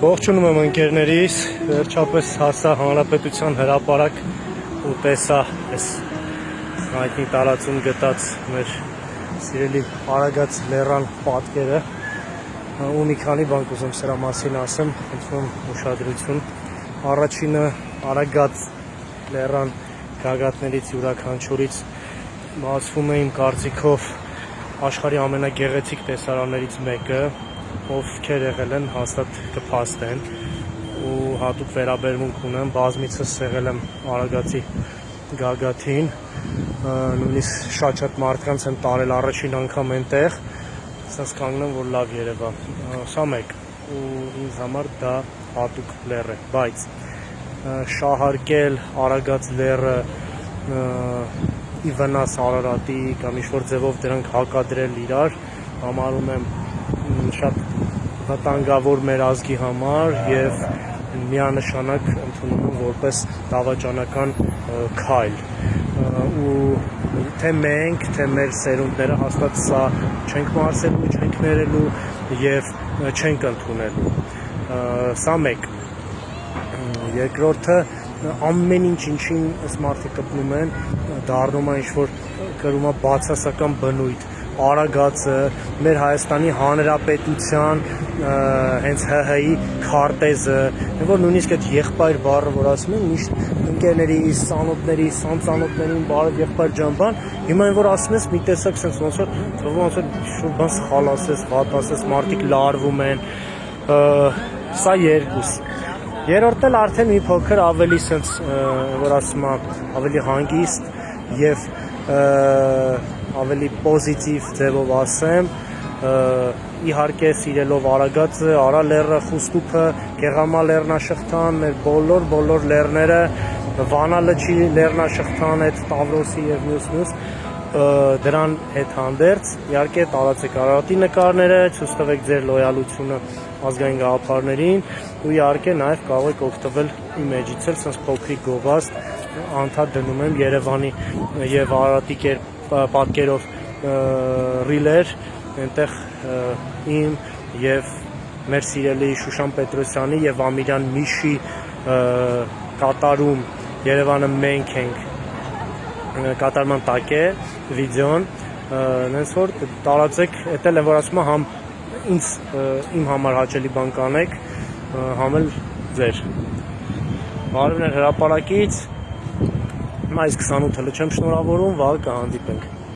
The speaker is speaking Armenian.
Ողջունում եմ ընկերներիս, վերջապես հասա հանրապետության հրապարակ ու տեսա այս հայտնի տարածում գտած մեր սիրելի Արագած լեռան պատկերը ու մի քանի բան կուզեմ սրա մասին ասեմ, խնդրում ուշադրություն։ Առաջինը Արագած լեռան գագաթներից յուրաքանչյուրից բացվում է իմ կարծիքով աշխարհի ամենագեղեցիկ տեսարաններից մեկը, ովքեր եղել են հաստատ կփաստեն ու հատուկ վերաբերմունք ունեմ, բազմիցս եղել եմ Արագածի գագաթին, նույնիսկ շատ մարդկանց եմ տարել առաջին անգամ այնտեղ, ասած կանգնեմ, որ լավ երևա, սա մեկ ու ինձ համար դա հատուկ լեռ է, բայց շահարկել Արագած լեռը ի վնաս Արարատի կամ ինչ-որ ձևով դրանք հակադրել իրար, համարում եմ շատ վտանգավոր մեր ազգի համար եւ միանշանակ ընդունում եմ որպես դավաճանական քայլ ու թե մենք, թե մեր սերունդները հաստատ սա չենք մարսելու, չենք ներելու եւ չենք ընդունելու, սա մեկ։ Երկրորդը ամեն ինչին այս մարդը կպնում են, դառնում է ինչ-որ կրում է բացասական բնույթ, Արագածը, մեր Հայաստանի Հանրապետության հենց ՀՀ-ի քարտեզը, որ նույնիսկ այդ եղբայր բառը, որ ասում են, միշտ ընկերներիս, ծանոթներիս, անծանոթներին բարև եղբայր ջան բան, հիմա այն որ ասում ես մի տեսակ sense ոնց որ շուտ բան սխալ ասես, վատ ասես, մարդիկ լարվում են, սա երկուս։ Երրորդն էլ արդեն մի փոքր ավելի sense որ ասում եմ, ավելի հանգիստ եւ ավելի պոզիտիվ ձևով ասեմ, իհարկե սիրելով Արագածը, Արա լեռը, Խուստուփը, Գեղամա լեռնաշղթան, մեր բոլոր լեռները, Վանա լճի լեռնաշղթան, այդ Տավրոսի եւ մյուս դրան հետ հանդերձ, իհարկե տարածեք Արարատի նկարները, ցույց տվեք ձեր լոյալությունը ազգային գաղափարներին ու իհարկե նաև կարող եք օգտվել իմ էջից էլ, sense փոքրիկ գովազդ անդադ դնում եմ Երևանի եւ Արարատի պատկերով ռիլեր, այնտեղ իմ եւ մեր սիրելի Շուշան Պետրոսյանի եւ Ամիրյան Միշի կատարում Երևանը մենք ենք կատարման տակ է վիդեոն, նենց որ տարածեք, էդ էլ որ ասում եմ համ իմ համար հաճելի բան կանեք, համ էլ ձեր։ Բարևներ հրապարակից, այս 28-ը չեմ շնորհավորում, վաղը կհանդիպենք։